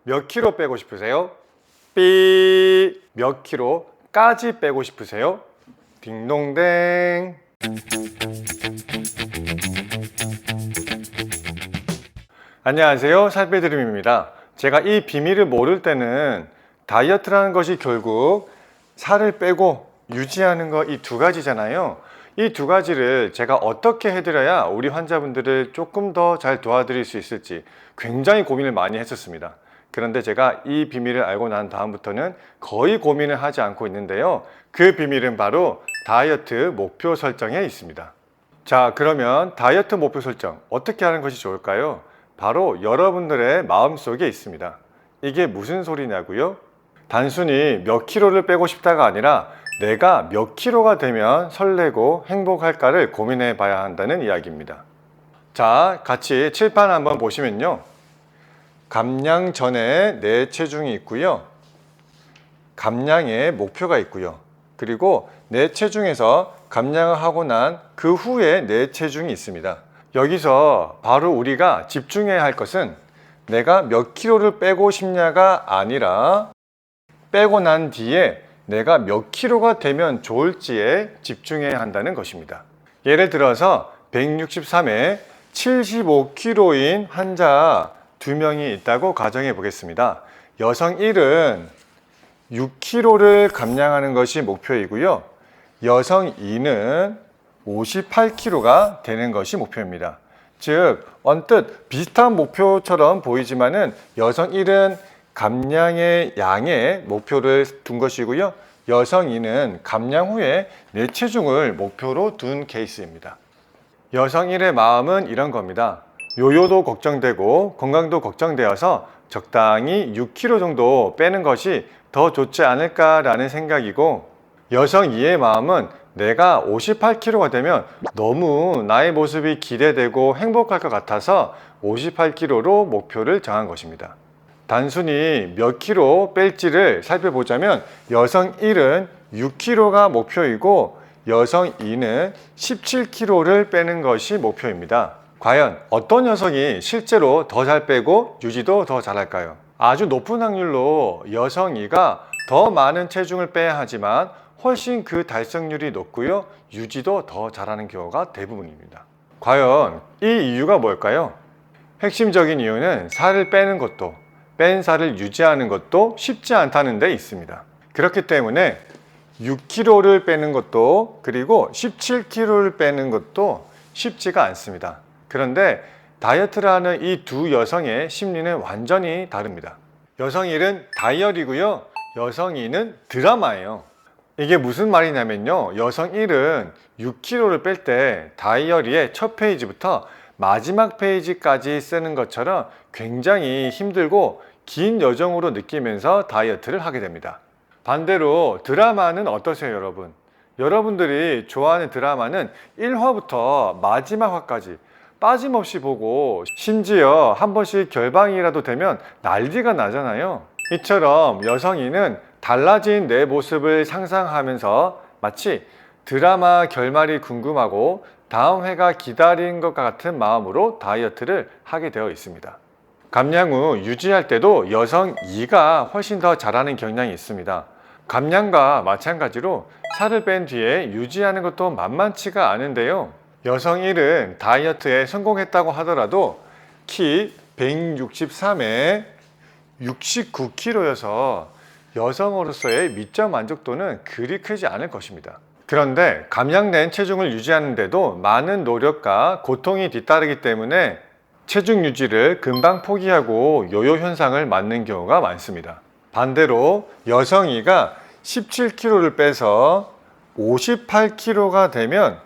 몇 킬로 빼고 싶으세요? 삐. 몇 킬로까지 빼고 싶으세요? 딩동댕. 안녕하세요, 살빼드림입니다. 제가 이 비밀을 모를 때는 다이어트라는 것이 결국 살을 빼고 유지하는 거 이 두 가지잖아요. 이 두 가지를 제가 어떻게 해드려야 우리 환자분들을 조금 더 잘 도와드릴 수 있을지 굉장히 고민을 많이 했었습니다. 그런데 제가 이 비밀을 알고 난 다음부터는 거의 고민을 하지 않고 있는데요. 그 비밀은 바로 다이어트 목표 설정에 있습니다. 자, 그러면 다이어트 목표 설정 어떻게 하는 것이 좋을까요? 바로 여러분들의 마음속에 있습니다. 이게 무슨 소리냐고요? 단순히 몇 킬로를 빼고 싶다가 아니라 내가 몇 킬로가 되면 설레고 행복할까를 고민해 봐야 한다는 이야기입니다. 자, 같이 칠판 한번 보시면요. 감량 전에 내 체중이 있고요. 감량의 목표가 있고요. 그리고 내 체중에서 감량을 하고 난 그 후에 내 체중이 있습니다. 여기서 바로 우리가 집중해야 할 것은 내가 몇 킬로를 빼고 싶냐가 아니라 빼고 난 뒤에 내가 몇 킬로가 되면 좋을지에 집중해야 한다는 것입니다. 예를 들어서 163에 75kg인 환자 2명이 있다고 가정해 보겠습니다. 여성 1은 6kg를 감량하는 것이 목표이고요. 여성 2는 58kg가 되는 것이 목표입니다. 즉 언뜻 비슷한 목표처럼 보이지만은 여성 1은 감량의 양의 목표를 둔 것이고요. 여성 2는 감량 후에 내 체중을 목표로 둔 케이스입니다. 여성 1의 마음은 이런 겁니다. 요요도 걱정되고 건강도 걱정되어서 적당히 6kg 정도 빼는 것이 더 좋지 않을까라는 생각이고, 여성 2의 마음은 내가 58kg가 되면 너무 나의 모습이 기대되고 행복할 것 같아서 58kg로 목표를 정한 것입니다. 단순히 몇 킬로 뺄지를 살펴보자면 여성 1은 6kg가 목표이고 여성 2는 17kg를 빼는 것이 목표입니다. 과연 어떤 녀석이 실제로 더 잘 빼고 유지도 더 잘할까요? 아주 높은 확률로 여성 2가 더 많은 체중을 빼야 하지만 훨씬 그 달성률이 높고요. 유지도 더 잘하는 경우가 대부분입니다. 과연 이 이유가 뭘까요? 핵심적인 이유는 살을 빼는 것도 뺀 살을 유지하는 것도 쉽지 않다는 데 있습니다. 그렇기 때문에 6kg를 빼는 것도 그리고 17kg를 빼는 것도 쉽지가 않습니다. 그런데 다이어트를 하는 이 두 여성의 심리는 완전히 다릅니다. 여성 1은 다이어리고요. 여성 2는 드라마예요. 이게 무슨 말이냐면요. 여성 1은 6kg를 뺄 때 다이어리의 첫 페이지부터 마지막 페이지까지 쓰는 것처럼 굉장히 힘들고 긴 여정으로 느끼면서 다이어트를 하게 됩니다. 반대로 드라마는 어떠세요, 여러분? 여러분들이 좋아하는 드라마는 1화부터 마지막 화까지 빠짐없이 보고 심지어 한 번씩 결방이라도 되면 난리가 나잖아요. 이처럼 여성이는 달라진 내 모습을 상상하면서 마치 드라마 결말이 궁금하고 다음 회가 기다린 것 같은 마음으로 다이어트를 하게 되어 있습니다. 감량 후 유지할 때도 여성 2가 훨씬 더 잘하는 경향이 있습니다. 감량과 마찬가지로 살을 뺀 뒤에 유지하는 것도 만만치가 않은데요. 여성 1은 다이어트에 성공했다고 하더라도 키 163에 69kg여서 여성으로서의 미적 만족도는 그리 크지 않을 것입니다. 그런데 감량된 체중을 유지하는데도 많은 노력과 고통이 뒤따르기 때문에 체중 유지를 금방 포기하고 요요 현상을 맞는 경우가 많습니다. 반대로 여성 2가 17kg를 빼서 58kg가 되면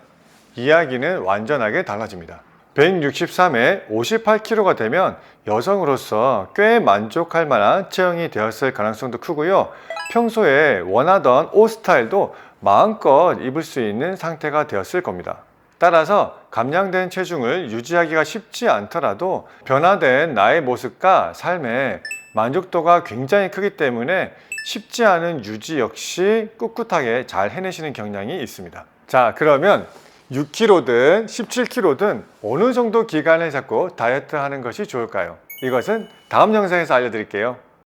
이야기는 완전하게 달라집니다. 163에 58kg가 되면 여성으로서 꽤 만족할 만한 체형이 되었을 가능성도 크고요. 평소에 원하던 옷 스타일도 마음껏 입을 수 있는 상태가 되었을 겁니다. 따라서 감량된 체중을 유지하기가 쉽지 않더라도 변화된 나의 모습과 삶의 만족도가 굉장히 크기 때문에 쉽지 않은 유지 역시 꿋꿋하게 잘 해내시는 경향이 있습니다. 자, 그러면 6kg든 17kg든 어느 정도 기간을 잡고 다이어트 하는 것이 좋을까요? 이것은 다음 영상에서 알려드릴게요.